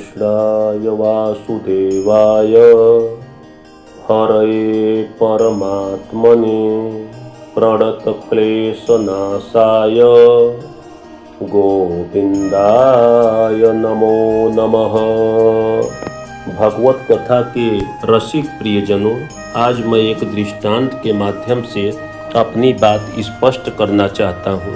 कृष्णाय वासुदेवाय हरये परमात्मने प्रणतक्लेशनाशाय गोविंदाय नमो नमः। भगवत कथा के रसिक प्रियजनों, आज मैं एक दृष्टांत के माध्यम से अपनी बात स्पष्ट करना चाहता हूँ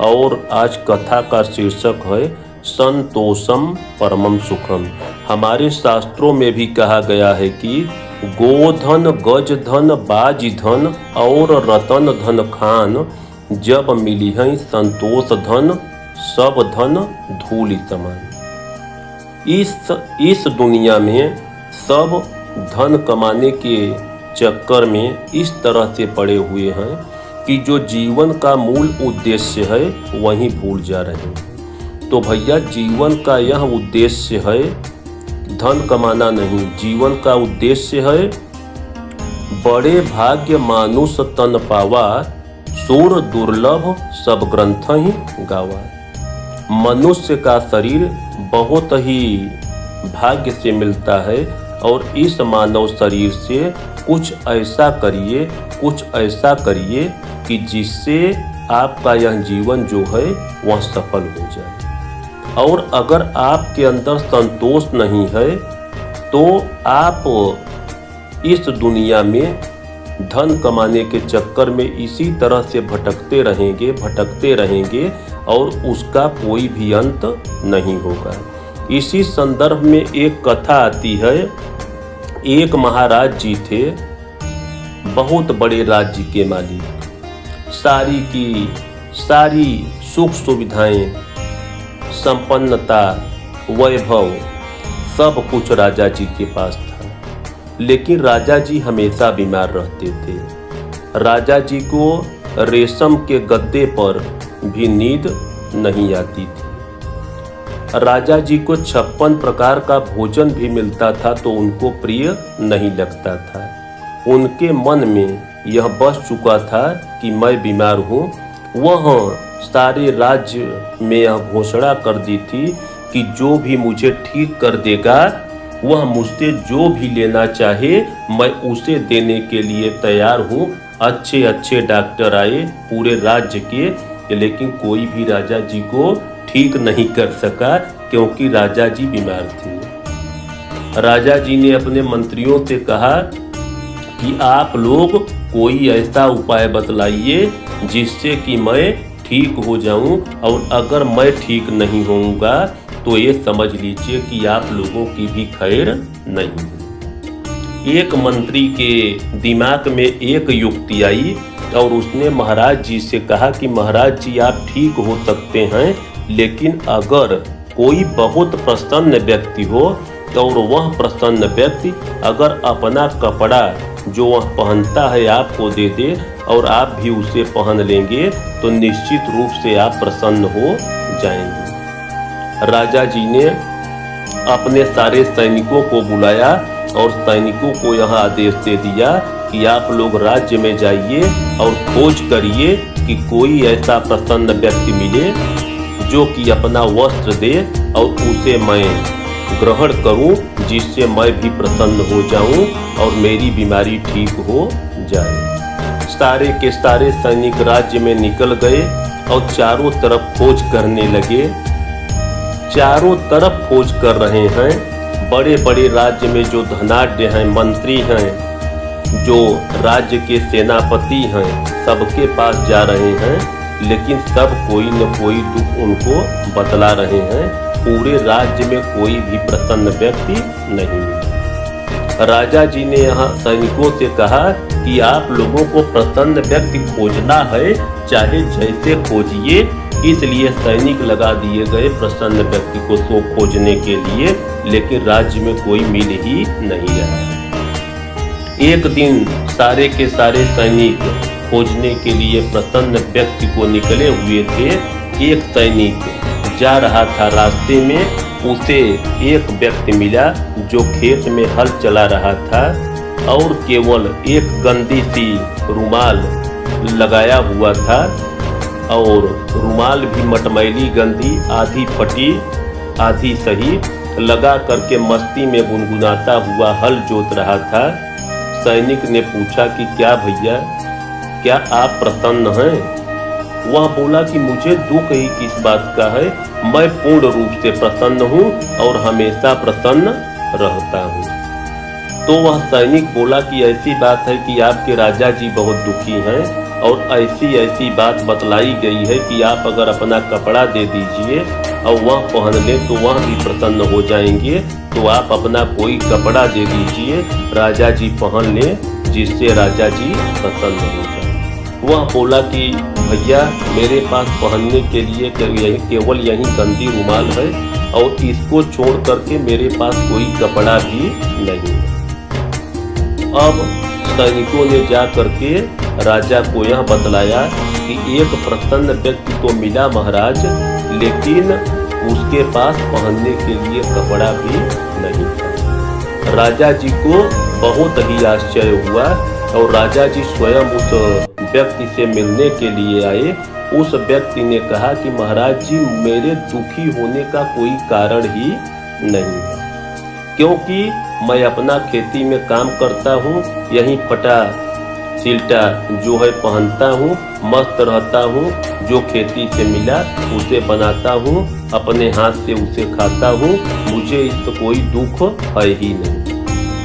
और आज कथा का शीर्षक है संतोषम परमम सुखम। हमारे शास्त्रों में भी कहा गया है कि गोधन, गज धन, बाज धन और रतन धन खान, जब मिली है संतोष धन, सब धन धूलि समान। इस दुनिया में सब धन कमाने के चक्कर में इस तरह से पड़े हुए हैं कि जो जीवन का मूल उद्देश्य है वहीं भूल जा रहे हैं। तो भैया, जीवन का यह उद्देश्य है धन कमाना नहीं, जीवन का उद्देश्य है बड़े भाग्य मानुष तन पावा, सुर दुर्लभ सब ग्रंथ ही गावा। मनुष्य का शरीर बहुत ही भाग्य से मिलता है और इस मानव शरीर से कुछ ऐसा करिए कि जिससे आपका यह जीवन जो है वह सफल हो जाए। और अगर आपके अंदर संतोष नहीं है तो आप इस दुनिया में धन कमाने के चक्कर में इसी तरह से भटकते रहेंगे और उसका कोई भी अंत नहीं होगा। इसी संदर्भ में एक कथा आती है। एक महाराज जी थे, बहुत बड़े राज्य के मालिक, सारी की सारी सुख सुविधाएं, संपन्नता, वैभव सब कुछ राजा जी के पास था। लेकिन राजा जी हमेशा बीमार रहते थे। राजा जी को रेशम के गद्दे पर भी नींद नहीं आती थी। राजा जी को 56 प्रकार का भोजन भी मिलता था तो उनको प्रिय नहीं लगता था। उनके मन में यह बस चुका था कि मैं बीमार हूँ। वह सारे राज्य में यह घोषणा कर दी थी कि जो भी मुझे ठीक कर देगा वह मुझसे जो भी लेना चाहे मैं उसे देने के लिए तैयार हूँ। अच्छे अच्छे डॉक्टर आए पूरे राज्य के, लेकिन कोई भी राजा जी को ठीक नहीं कर सका क्योंकि राजा जी बीमार थे। राजा जी ने अपने मंत्रियों से कहा कि आप लोग कोई ऐसा उपाय बतलाइए जिससे कि मैं ठीक हो जाऊं, और अगर मैं ठीक नहीं होऊंगा तो ये समझ लीजिए कि आप लोगों की भी खैर नहीं। एक मंत्री के दिमाग में एक युक्ति आई और उसने महाराज जी से कहा कि महाराज जी, आप ठीक हो सकते हैं, लेकिन अगर कोई बहुत प्रसन्न व्यक्ति हो और वह प्रसन्न व्यक्ति अगर अपना कपड़ा जो वह पहनता है आपको दे दे और आप भी उसे पहन लेंगे तो निश्चित रूप से आप प्रसन्न हो जाएंगे। राजा जी ने अपने सारे सैनिकों को बुलाया और सैनिकों को यह आदेश दे दिया कि आप लोग राज्य में जाइए और खोज करिए कि कोई ऐसा प्रसन्न व्यक्ति मिले जो कि अपना वस्त्र दे और उसे मैं ग्रहण करूं, जिससे मैं भी प्रसन्न हो जाऊं और मेरी बीमारी ठीक हो जाए। सारे के सारे सैनिक राज्य में निकल गए और चारों तरफ खोज करने लगे। चारों तरफ खोज कर रहे हैं। बड़े बड़े राज्य में जो धनाढ्य हैं, मंत्री हैं, जो राज्य के सेनापति हैं, सबके पास जा रहे हैं, लेकिन सब कोई न कोई दुख उनको बतला रहे हैं। पूरे राज्य में कोई भी प्रसन्न व्यक्ति नहीं मिला। राजा जी ने यहाँ सैनिकों से कहा कि आप लोगों को प्रसन्न व्यक्ति खोजना है, चाहे जैसे खोजिए। इसलिए सैनिक लगा दिए गए प्रसन्न व्यक्ति को तो खोजने के लिए, लेकिन राज्य में कोई मिल ही नहीं रहा। एक दिन सारे के सारे सैनिक खोजने के लिए प्रसन्न व्यक्ति को निकले हुए थे। एक सैनिक जा रहा था, रास्ते में उसे एक व्यक्ति मिला जो खेत में हल चला रहा था और केवल एक गंदी सी रुमाल लगाया हुआ था और रुमाल भी मटमैली गंदी, आधी फटी आधी सही। लगा करके मस्ती में गुनगुनाता हुआ हल जोत रहा था। सैनिक ने पूछा कि क्या भैया, क्या आप प्रसन्न हैं? वह बोला कि मुझे दुख ही किस बात का है, मैं पूर्ण रूप से प्रसन्न हूँ और हमेशा प्रसन्न रहता हूँ। तो वह सैनिक बोला कि ऐसी बात है कि आपके राजा जी बहुत दुखी हैं और ऐसी बात बतलाई गई है कि आप अगर अपना कपड़ा दे दीजिए और वह पहन ले तो वह भी प्रसन्न हो जाएंगे। तो आप अपना कोई कपड़ा दे दीजिए, राजा जी पहन ले, जिससे राजा जी प्रसन्न हो जाए। वह बोला कि भैया मेरे पास पहनने के लिए केवल यही गंदी रुमाल है और इसको छोड़ करके मेरे पास कोई कपड़ा भी नहीं है। अब सैनिकों ने जा करके राजा को यह बतलाया कि एक प्रसन्न व्यक्ति तो मिला महाराज, लेकिन उसके पास पहनने के लिए कपड़ा भी नहीं था। राजा जी को बहुत ही आश्चर्य हुआ और राजा जी स्वयं उस व्यक्ति से मिलने के लिए आए। उस व्यक्ति ने कहा कि महाराज जी मेरे दुखी होने का कोई कारण ही नहीं है, क्योंकि मैं अपना खेती में काम करता हूँ, यही फटा सिल्टा जो है पहनता हूँ, मस्त रहता हूँ, जो खेती से मिला उसे बनाता हूँ, अपने हाथ से उसे खाता हूँ, मुझे इससे कोई दुख है ही नहीं।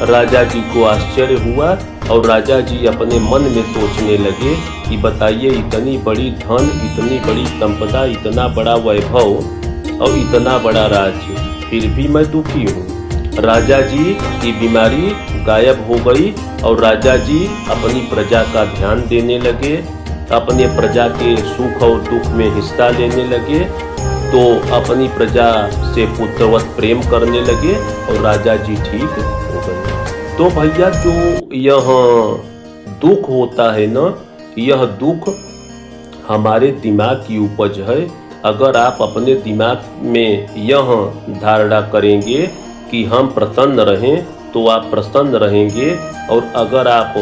राजा जी को आश्चर्य हुआ और राजा जी अपने मन में सोचने लगे कि बताइए इतनी बड़ी धन, इतनी बड़ी संपदा, इतना बड़ा वैभव और इतना बड़ा राज्य, फिर भी मैं दुखी हूँ। राजा जी की बीमारी गायब हो गई और राजा जी अपनी प्रजा का ध्यान देने लगे, अपने प्रजा के सुख और दुख में हिस्सा लेने लगे, तो अपनी प्रजा से पुत्रवत प्रेम करने लगे और राजा जी ठीक हो गए। तो भैया जो यह दुख होता है ना, यह दुख हमारे दिमाग की उपज है। अगर आप अपने दिमाग में यह धारणा करेंगे कि हम प्रसन्न रहें तो आप प्रसन्न रहेंगे, और अगर आप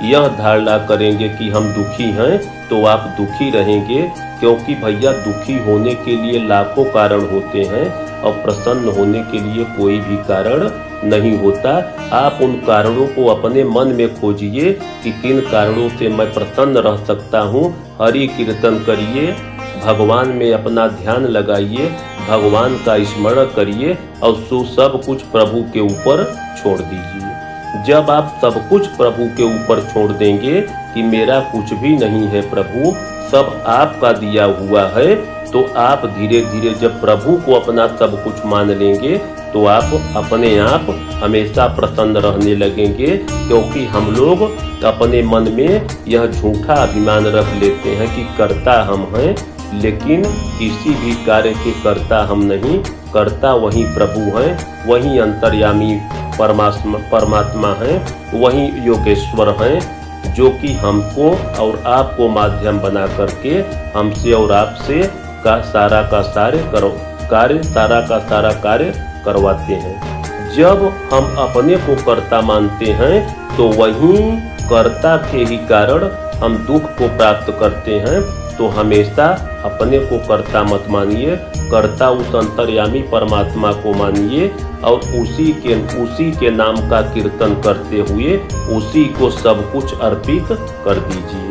यह धारणा करेंगे कि हम दुखी हैं तो आप दुखी रहेंगे, क्योंकि भैया दुखी होने के लिए लाखों कारण होते हैं और प्रसन्न होने के लिए कोई भी कारण नहीं होता। आप उन कारणों को अपने मन में खोजिए कि किन कारणों से मैं प्रसन्न रह सकता हूँ। हरि कीर्तन करिए, भगवान में अपना ध्यान लगाइए, भगवान का स्मरण करिए और सब कुछ प्रभु के ऊपर छोड़ दीजिए। जब आप सब कुछ प्रभु के ऊपर छोड़ देंगे कि मेरा कुछ भी नहीं है प्रभु, सब आपका दिया हुआ है, तो आप धीरे धीरे जब प्रभु को अपना सब कुछ मान लेंगे तो आप अपने आप हमेशा प्रसन्न रहने लगेंगे। क्योंकि हम लोग अपने मन में यह झूठा अभिमान रख लेते हैं कि कर्ता हम हैं, लेकिन किसी भी कार्य के कर्ता हम नहीं, कर्ता वही प्रभु हैं, वही अंतर्यामी परमात्मा हैं, वही योगेश्वर हैं, जो कि हमको और आपको माध्यम बना करके हमसे और आपसे सारा का सारा कार्य करवाते हैं। जब हम अपने को कर्ता मानते हैं तो वही कर्ता के ही कारण हम दुख को प्राप्त करते हैं। तो हमेशा अपने को कर्ता मत मानिए, कर्ता उस अंतर्यामी परमात्मा को मानिए और उसी के नाम का कीर्तन करते हुए उसी को सब कुछ अर्पित कर दीजिए।